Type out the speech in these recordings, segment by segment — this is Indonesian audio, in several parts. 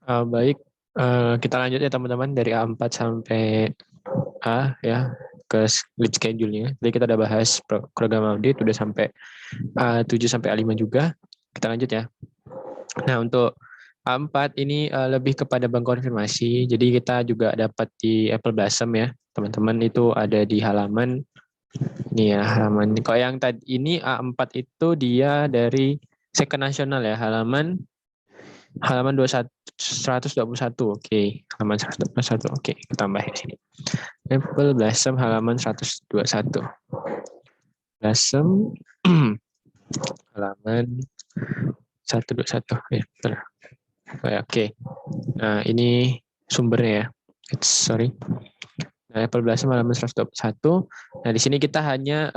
Baik, kita lanjut ya teman-teman dari A4 sampai A ya ke lead schedule-nya. Jadi kita udah bahas program audit, udah sampai A7 sampai A5 juga. Kita lanjut ya. Nah, untuk A4 ini lebih kepada bank konfirmasi. Jadi kita juga dapat di Apple Blossom ya, teman-teman, itu ada di halaman ini ya, halaman. Kalau yang tadi ini A4 itu dia dari Second National ya, halaman 121. Oke, halaman 121. Oke, kita tambah di sini. Apple Blossom halaman 121. Blossom halaman 121. Ya, betul. Oke. Nah, ini sumbernya ya. Sorry. Nah, Apple Blossom halaman 121. Nah, di sini kita hanya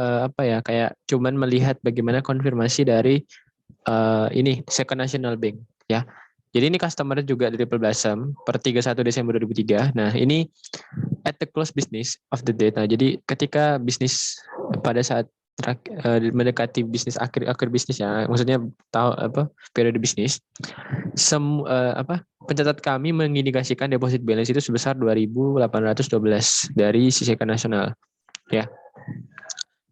kayak cuman melihat bagaimana konfirmasi dari ini Second National Bank ya. Jadi ini customer juga dari Apple Blossom per 31 Desember 2003. Nah, ini at the close business of the date. Nah, jadi ketika bisnis pada saat mendekati bisnis akhir bisnis ya, maksudnya periode bisnis, pencatat kami mengindikasikan deposit balance itu sebesar 2.812 dari si Second National ya.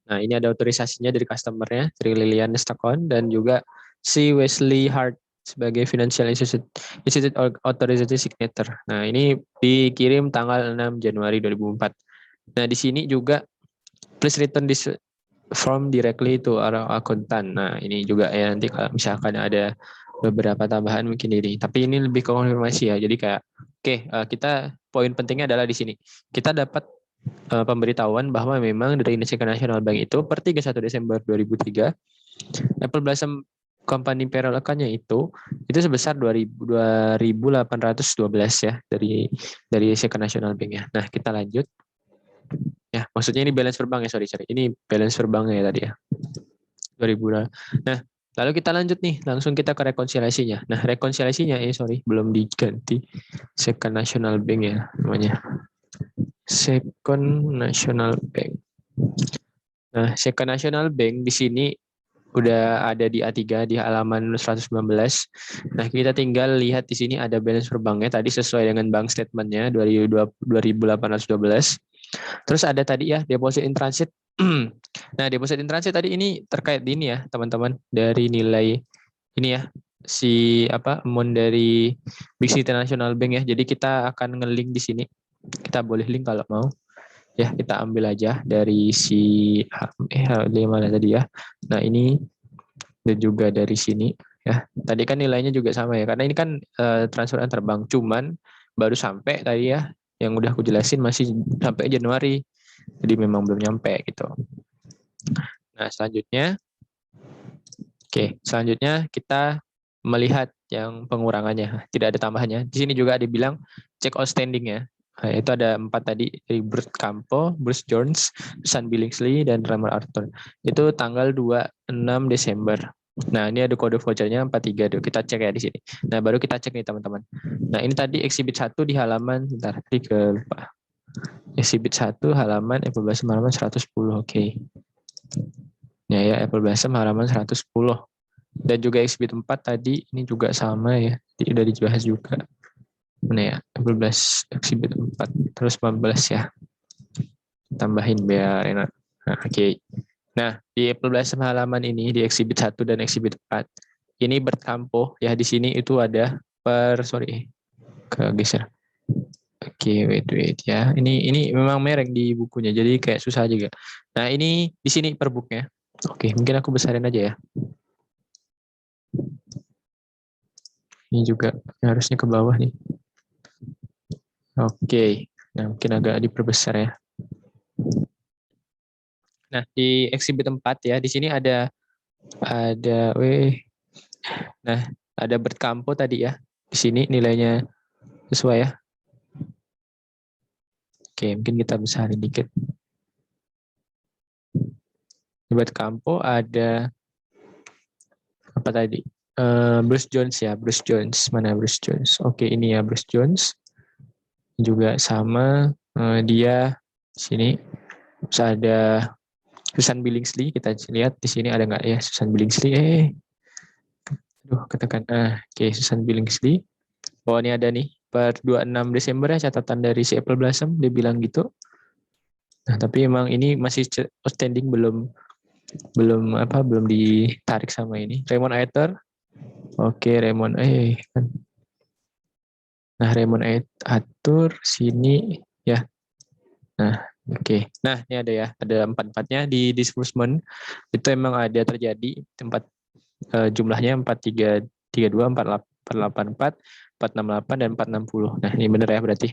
Nah, ini ada otorisasinya dari customer-nya, dari Lilian Stacon, dan juga si Wesley Hart sebagai Financial Institute Authorized Signature. Nah, ini dikirim tanggal 6 Januari 2004. Nah, di sini juga please return this form directly to our accountant. Nah, ini juga ya, nanti kalau misalkan ada beberapa tambahan mungkin ini. Tapi ini lebih ke konfirmasi ya. Jadi kayak kita poin pentingnya adalah di sini. Kita dapat pemberitahuan bahwa memang dari Second National Bank itu per 31 Desember 2003 Apple Blossom Company payroll account-nya itu sebesar 2.812 ya dari Second National Bank ya. Nah, kita lanjut. Ya, maksudnya ini balance per bank ya, sorry. Ini balance per banknya ya tadi ya. 2000. Nah, lalu kita lanjut nih, langsung kita ke rekonsiliasinya. Nah, rekonsiliasinya belum diganti. Second National Bank ya namanya. Second National Bank. Nah, Second National Bank di sini udah ada di A3 di halaman 119. Nah, kita tinggal lihat di sini ada balance per banknya tadi sesuai dengan bank statementnya 2.812. Terus ada tadi ya deposit in transit. Nah, deposit in transit tadi ini terkait ini ya, teman-teman, dari nilai ini ya, amount dari Big City National Bank ya. Jadi kita akan nge-link di sini. Kita boleh link kalau mau. Ya, kita ambil aja dari si di mana tadi ya. Nah, ini dan juga dari sini ya. Tadi kan nilainya juga sama ya, karena ini kan transfer antar bank, cuman baru sampai tadi ya, yang udah aku jelasin masih sampai Januari. Jadi memang belum nyampe gitu. Nah, selanjutnya kita melihat yang pengurangannya, tidak ada tambahannya. Di sini juga dibilang check outstanding ya. Nah, itu ada 4 tadi, dari Bruce Campo, Bruce Jones, Sean Billingsley, dan Ramar Arthur. Itu tanggal 26 Desember. Nah, ini ada kode vouchernya 43 tuh. Kita cek ya di sini. Nah, baru kita cek nih teman-teman. Nah, ini tadi exhibit 1 di halaman, bentar, tadi lupa. Exhibit 1 halaman Apple Blossom halaman 110. Oke. Ya, Apple Blossom halaman 110. Dan juga exhibit 4 tadi ini juga sama ya. Udah dibahas juga. Mana ya? 12 exhibit 4 terus 15 ya. Tambahin biar enak. Nah, oke. Nah, di Apple Blossom halaman ini di exhibit 1 dan exhibit 4 ini berkampo ya, di sini itu ada kegeser. Oke, wait ya. Ini memang merek di bukunya, jadi kayak susah juga. Nah, ini di sini per booknya. Oke, mungkin aku besarin aja ya. Ini juga harusnya ke bawah nih. Oke, nah mungkin agak diperbesar ya. Nah, di exhibit 4 ya, di sini ada nah, ada berkampo tadi ya. Di sini nilainya sesuai ya. Oke, mungkin kita besarin dikit. Di berkampo ada apa tadi? Bruce Jones ya, Bruce Jones. Mana Bruce Jones? Oke, ini ya Bruce Jones. Juga sama dia di sini. Terus ada Susan Billingsley, kita lihat di sini ada nggak ya Susan Billingsley? Aduh, katakan. Oke, Susan Billingsley. Oh, ini ada nih per 26 Desember ya catatan dari si Apple Blossom, dia bilang gitu. Nah, tapi emang ini masih outstanding, belum ditarik sama ini. Raymond Aether. Oke, Raymond kan. Nah, Raymond Aether sini ya. Nah, oke. Nah, ini ada ya, ada empat-empatnya di disbursement. Itu emang ada terjadi tempat jumlahnya 4332, 484, 468 dan 460. Nah, ini benar ya berarti.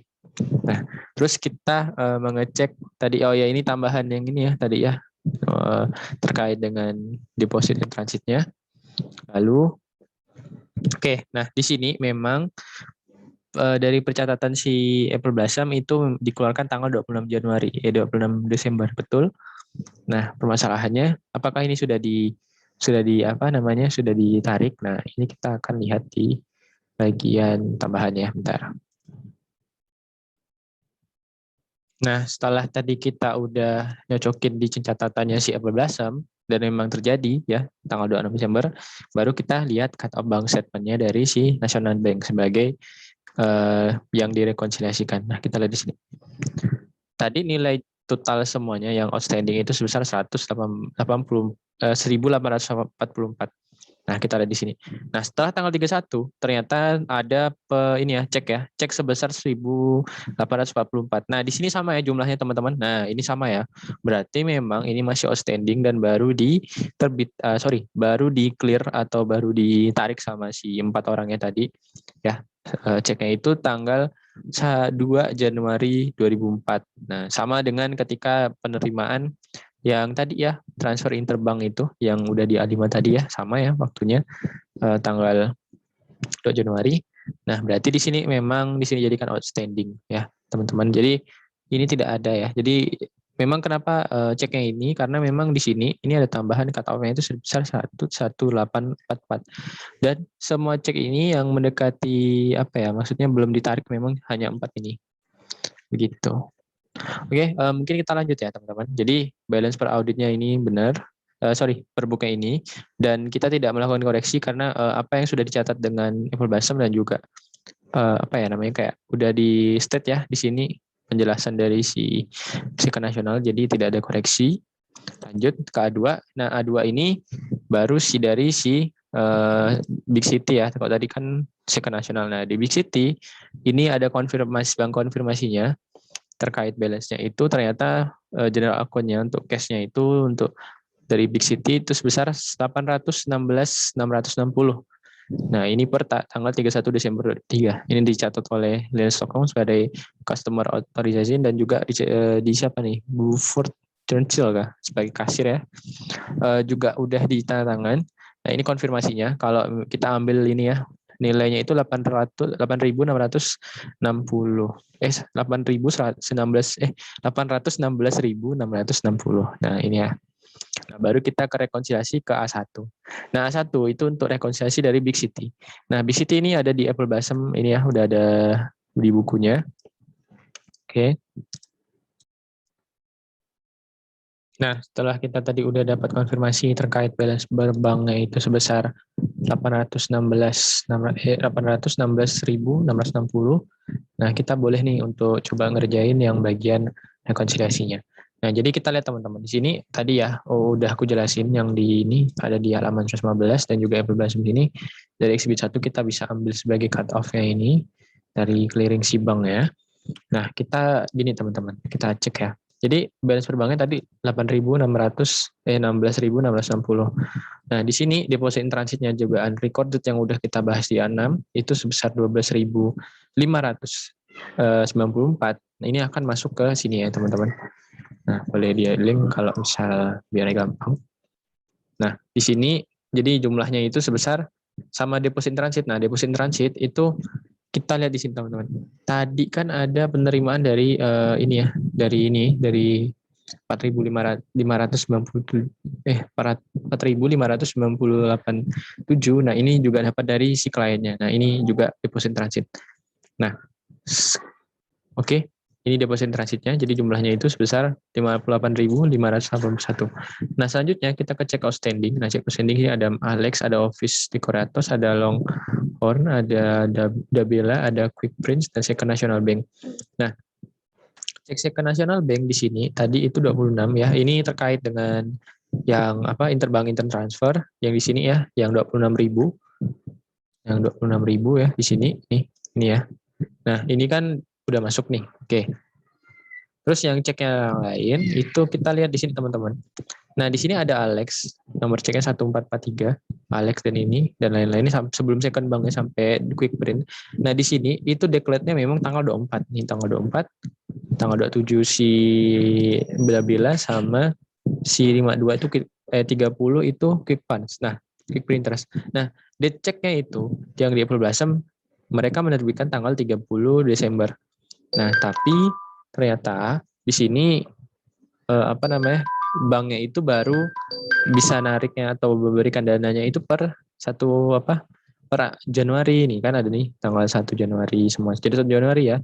Nah, terus kita mengecek tadi, oh ya ini tambahan yang ini ya tadi ya, terkait dengan deposit dan transitnya. Lalu oke, nah di sini memang dari percatatan si Apple Blossom itu dikeluarkan tanggal 26 Januari, 26 Desember, betul. Nah, permasalahannya apakah ini sudah di apa namanya, sudah ditarik. Nah, ini kita akan lihat di bagian tambahannya, bentar. Nah, setelah tadi kita udah nyocokin di catatannya si Apple Blossom, dan memang terjadi ya tanggal 26 Desember, baru kita lihat cut off bank statement-nya dari si National Bank sebagai yang direkonsiliasikan. Nah, kita lihat di sini. Tadi nilai total semuanya yang outstanding itu sebesar 1.844. Nah, kita lihat di sini. Nah, setelah tanggal 31 ternyata ada cek sebesar 1.844. Nah, di sini sama ya jumlahnya teman-teman. Nah, ini sama ya. Berarti memang ini masih outstanding dan baru baru di clear atau baru ditarik sama si 4 orangnya tadi. Ya, ceknya itu tanggal 2 Januari 2004. Nah, sama dengan ketika penerimaan yang tadi ya, transfer interbank itu yang udah di A5 tadi ya, sama ya waktunya tanggal 2 Januari. Nah, berarti di sini memang di sini jadikan outstanding ya, teman-teman. Jadi ini tidak ada ya. Jadi memang kenapa ceknya ini, karena memang di sini ini ada tambahan cut off-nya itu sebesar 1.1844. Dan semua cek ini yang mendekati apa ya, maksudnya belum ditarik memang hanya 4 ini. Begitu. Oke, mungkin kita lanjut ya teman-teman. Jadi balance per auditnya ini benar, per booknya ini, dan kita tidak melakukan koreksi karena apa yang sudah dicatat dengan Apple Blossom dan juga kayak udah di state ya di sini penjelasan dari si Second National, jadi tidak ada koreksi. Lanjut ke A2. Nah, A2 ini baru dari si Big City ya. Kalau tadi kan Second National. Nah, di Big City ini ada bank konfirmasinya terkait balance-nya itu ternyata general account-nya untuk cash-nya itu untuk dari Big City itu sebesar 816.660. Nah, ini per tanggal 31 Desember 2023. Ini dicatat oleh Lilian Stockholm sebagai customer authorization dan juga di siapa nih? Buford Churchill kah sebagai kasir ya. Juga udah ditandatangan. Nah, ini konfirmasinya kalau kita ambil ini ya, nilainya itu 8.660 816.660. Nah, ini ya. Nah, baru kita ke rekonsiliasi ke A1. Nah, A1 itu untuk rekonsiliasi dari Big City. Nah, Big City ini ada di Apple Blossom ini ya, udah ada di bukunya. Oke. Nah, setelah kita tadi udah dapat konfirmasi terkait balance berbanknya itu sebesar 816.660. Nah, kita boleh nih untuk coba ngerjain yang bagian rekonsiliasinya. Nah, jadi kita lihat teman-teman di sini tadi ya, udah aku jelasin yang di ini ada di halaman 115 dan juga Apple Blossom ini dari exhibit 1 kita bisa ambil sebagai cut off-nya ini dari clearing si bank ya. Nah, kita gini teman-teman, kita cek ya. Jadi balance per banknya tadi 16.660. Nah, di sini deposit in transitnya juga unrecorded yang udah kita bahas di A6 itu sebesar 12.594. Nah, ini akan masuk ke sini ya, teman-teman. Nah, boleh dia link kalau misal biar gampang. Nah, di sini jadi jumlahnya itu sebesar sama deposit in transit. Nah, deposit in transit itu kita lihat di sini teman-teman. Tadi kan ada penerimaan dari dari 4.598. Nah, ini juga dapat dari si kliennya. Nah, ini juga deposit transit. Nah, oke. Ini deposit transitnya, jadi jumlahnya itu sebesar 58.581. Nah, selanjutnya kita ke check outstanding. Nah, check outstanding ini ada Alex, ada Office Decoratos, ada Long Horn, ada Dabela, ada Quick Prince, dan Second National Bank. Nah, cek Second National Bank di sini tadi itu 26 ya. Ini terkait dengan yang interbank intertransfer yang di sini ya, yang 26.000. Yang 26.000 ya di sini nih. Ini ya. Nah, ini kan udah masuk nih. Oke. Terus yang cek yang lain itu kita lihat di sini teman-teman. Nah, di sini ada Alex, nomor ceknya 1443, Alex dan ini dan lain-lain sebelum second banknya sampai quick print. Nah, di sini itu declare-nya memang tanggal 24 nih, tanggal 24, tanggal 27 si Bila-Bila sama si 52 itu 30 itu quick funds. Nah, quick printers. Nah, date check-nya itu yang di April Blossom mereka menerbitkan tanggal 30 Desember. Nah, tapi ternyata di sini banknya itu baru bisa nariknya atau memberikan dananya itu per Januari nih, kan ada nih tanggal 1 Januari semua. Jadi 1 Januari ya.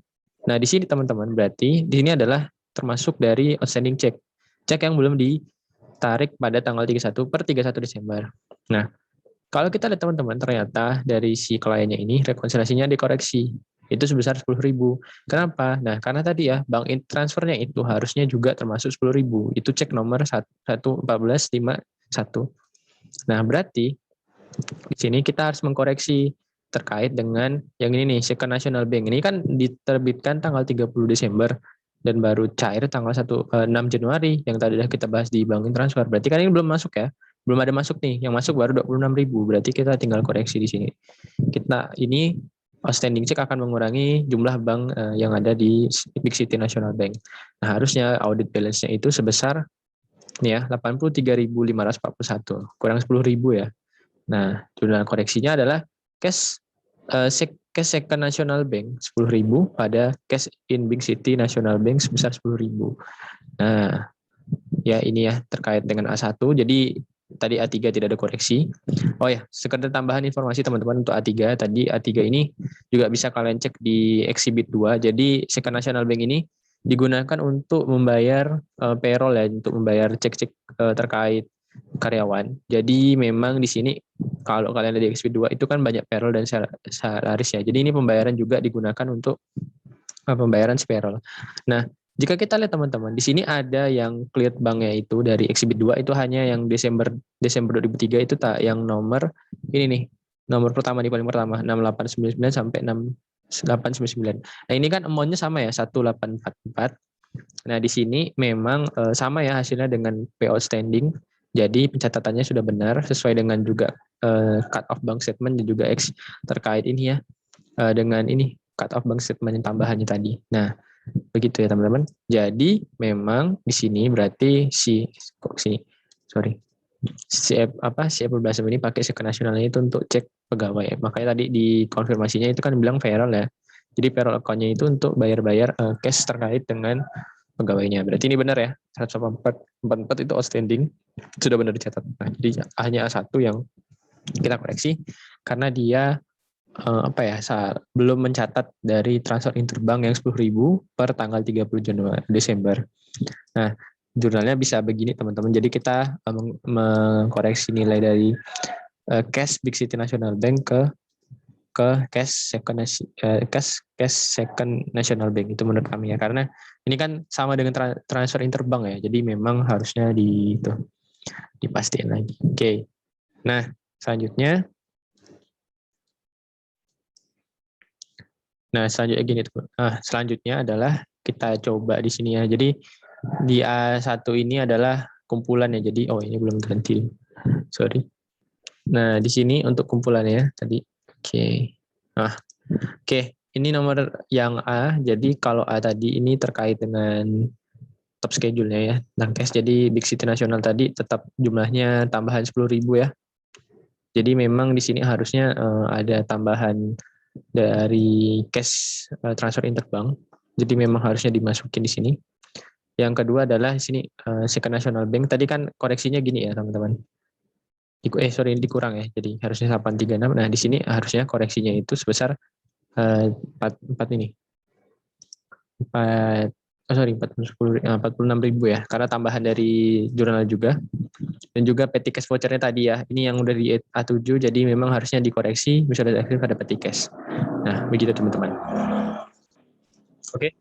Nah, di sini teman-teman berarti di sini adalah termasuk dari outstanding check. Cek yang belum ditarik pada tanggal 31 per 31 Desember. Nah, kalau kita lihat teman-teman, ternyata dari si kliennya ini rekonsiliasinya dikoreksi. Itu sebesar 10.000. Kenapa? Nah, karena tadi ya, bank transfernya itu harusnya juga termasuk 10.000. Itu cek nomor 11451. Nah, berarti di sini kita harus mengkoreksi terkait dengan yang ini nih, Second National Bank. Ini kan diterbitkan tanggal 30 Desember dan baru cair tanggal 6 Januari yang tadi sudah kita bahas di bank transfer. Berarti kan ini belum masuk ya. Belum ada masuk nih, yang masuk baru 26.000. Berarti kita tinggal koreksi di sini. Kita ini outstanding check akan mengurangi jumlah bank yang ada di Big City National Bank. Nah, harusnya audit balance-nya itu sebesar nih ya 83.541, kurang 10.000 ya. Nah, jumlah koreksinya adalah cash Second National Bank 10.000 pada cash in Big City National Bank sebesar 10.000. Nah, ya ini ya terkait dengan A1. Jadi tadi A3 tidak ada koreksi. Oh ya, sekedar tambahan informasi teman-teman untuk A3. Tadi A3 ini juga bisa kalian cek di Exhibit 2. Jadi Second National Bank ini digunakan untuk membayar payroll ya, untuk membayar cek-cek terkait karyawan. Jadi memang di sini kalau kalian lihat di Exhibit 2 itu kan banyak payroll dan salaris ya. Jadi ini pembayaran juga digunakan untuk pembayaran payroll. Nah, jika kita lihat teman-teman, di sini ada yang cleared banknya itu dari Exhibit 2 itu hanya yang Desember 2003 itu yang nomor ini nih. Nomor pertama paling pertama 6899 sampai 6899. Nah, ini kan amount-nya sama ya 1844. Nah, di sini memang sama ya hasilnya dengan pay outstanding. Jadi pencatatannya sudah benar sesuai dengan juga cut off bank statement dan juga X terkait ini ya dengan ini cut off bank statement yang tambahannya tadi. Nah, begitu ya teman-teman. Jadi memang di sini berarti si Apple Blossom ini pakai second nationalnya itu untuk cek pegawai. Makanya tadi di konfirmasinya itu kan bilang payroll ya. Jadi payroll account-nya itu untuk bayar-bayar cash terkait dengan pegawainya. Berarti ini benar ya. 144 itu outstanding. Sudah benar dicatat. Nah, jadi hanya A1 yang kita koreksi karena dia belum mencatat dari transfer interbank yang 10.000 per tanggal 30 Januari Desember. Nah, jurnalnya bisa begini teman-teman. Jadi kita mengkoreksi nilai dari cash Big City National Bank ke cash second National Bank itu menurut kami ya, karena ini kan sama dengan transfer interbank ya. Jadi memang harusnya dipastiin lagi. Oke. Nah, selanjutnya selanjutnya adalah kita coba di sini ya. Jadi di A1 ini adalah kumpulan ya. Jadi ini belum ganti. Sorry. Nah, di sini untuk kumpulannya tadi. Oke. Nah, oke. Ini nomor yang A. Jadi kalau A tadi ini terkait dengan top schedule-nya ya. Tentang cash. Jadi Big City National tadi tetap jumlahnya tambahan 10.000 ya. Jadi memang di sini harusnya ada tambahan dari cash transfer interbank. Jadi memang harusnya dimasukin di sini. Yang kedua adalah di sini Second National Bank. Tadi kan koreksinya gini ya teman-teman. Dikurang ya. Jadi harusnya 836. Nah, di sini harusnya koreksinya itu sebesar 4 ini. 46.000 ya. Karena tambahan dari jurnal juga. Dan juga petty cash vouchernya tadi ya, ini yang udah di A7, jadi memang harusnya dikoreksi visualisasi aktif pada petty cash. Nah, begitu teman-teman. Oke.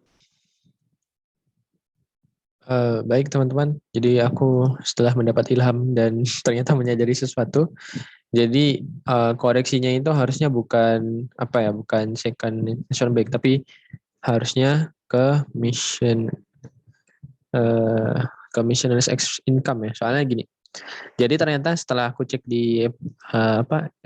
Baik teman-teman, jadi aku setelah mendapat ilham dan ternyata menyadari sesuatu, jadi koreksinya itu harusnya bukan apa ya, bukan second national bank, tapi harusnya ke miscellaneous income ya. Soalnya gini, jadi ternyata setelah aku cek di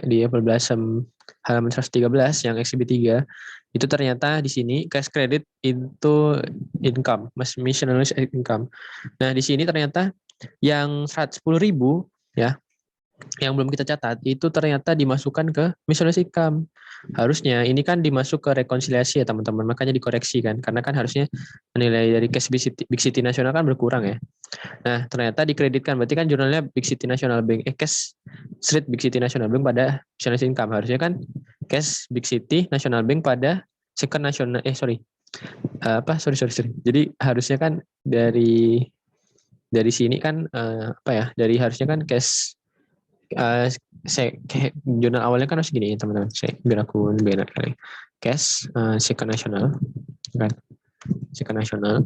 di Apple Blossom halaman 113 yang XB 3 itu ternyata di sini cash credit into income, miscellaneous income. Nah, di sini ternyata yang 110.000 ya, yang belum kita catat itu ternyata dimasukkan ke miscellaneous income. Harusnya ini kan dimasuk ke rekonsiliasi ya teman-teman, makanya dikoreksi kan, karena kan harusnya nilai dari cash Big City Nasional kan berkurang ya. Nah, ternyata dikreditkan, berarti kan jurnalnya Big City National Bank, cash street Big City National Bank pada miscellaneous income. Harusnya kan cash Big City National Bank pada second national, sorry. Jadi harusnya kan dari sini kan dari harusnya kan cash jurnal awalnya kan harus gini teman-teman. Biar aku benar kali. Cash second national kan. Second national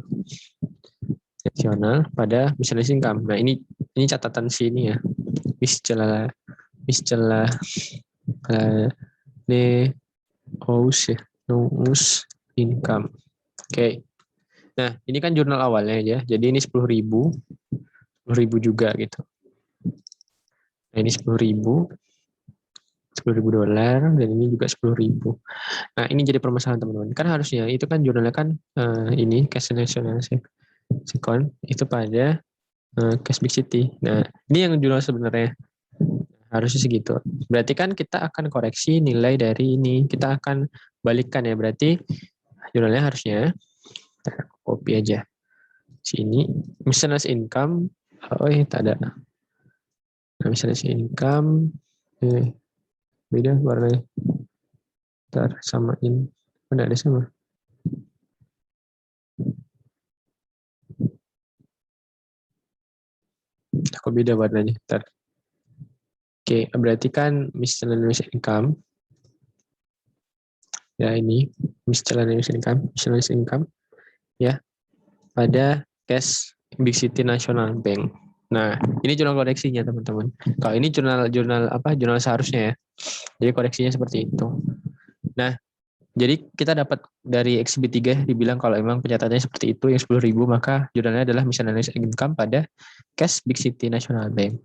pada miscellaneous income. Nah, ini catatan sini ya. Miscellaneous income. Oke. Nah, ini kan jurnal awalnya ya. Jadi ini 10.000 juga gitu. Nah, ini 10.000 $10.000 dan ini juga 10.000. Nah, ini jadi permasalahan teman-teman. Kan harusnya itu kan jurnalnya kan ini cash national second itu pada cash Big City. Nah, ini yang jurnal sebenarnya harusnya segitu. Berarti kan kita akan koreksi nilai dari ini. Kita akan balikkan ya. Berarti jurnalnya harusnya copy aja. Sini miscellaneous income. Tak ada. Nah, miscellaneous income beda warnanya. Ntar samain. Mana ada sama? Aku beda warnanya. Ntar. Oke, berarti kan miscellaneous income. Ya ini miscellaneous income ya pada cash Big City National Bank. Nah, ini jurnal koreksinya teman-teman. Kalau ini jurnal seharusnya ya. Jadi koreksinya seperti itu. Nah, jadi kita dapat dari XB 3 dibilang kalau emang pencatatannya seperti itu yang 10.000 maka jurnalnya adalah miscellaneous income pada cash Big City National Bank.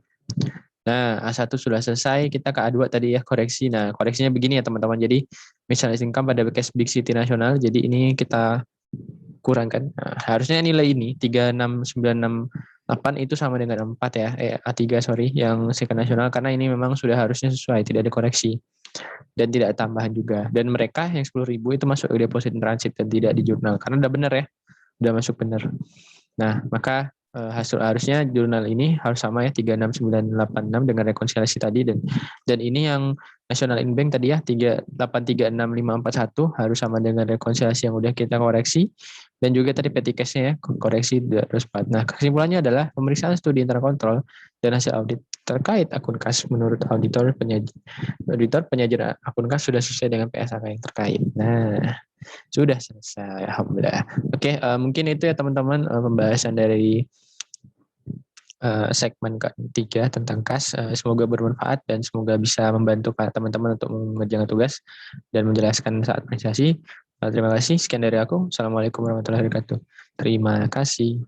Nah, A1 sudah selesai, kita ke A2 tadi ya koreksi. Nah, koreksinya begini ya teman-teman. Jadi miscellaneous income pada cash Big City Nasional. Jadi ini kita kurangkan. Nah, harusnya nilai ini 36.968 itu sama dengan 4 ya. A3 sorry, yang second nasional karena ini memang sudah harusnya sesuai, tidak ada koreksi. Dan tidak ada tambahan juga. Dan mereka yang 10.000 itu masuk ke deposit transit dan tidak di jurnal. Karena udah benar ya. Udah masuk benar. Nah, maka hasil harusnya jurnal ini harus sama ya 36986 dengan rekonsiliasi tadi dan ini yang National Ink Bank tadi ya 3836541 harus sama dengan rekonsiliasi yang udah kita koreksi dan juga tadi petty cash-nya ya koreksi 204. Nah, kesimpulannya adalah pemeriksaan studi internal kontrol dan hasil audit terkait akun kas menurut auditor penyajian akun kas sudah sesuai dengan PSAK yang terkait. Nah, sudah selesai, alhamdulillah. Oke, mungkin itu ya teman-teman pembahasan dari segmen ketiga tentang kas. Semoga bermanfaat dan semoga bisa membantu teman-teman untuk mengerjakan tugas dan menjelaskan saat presentasi. Terima kasih. Sekian dari aku. Assalamualaikum warahmatullahi wabarakatuh. Terima kasih.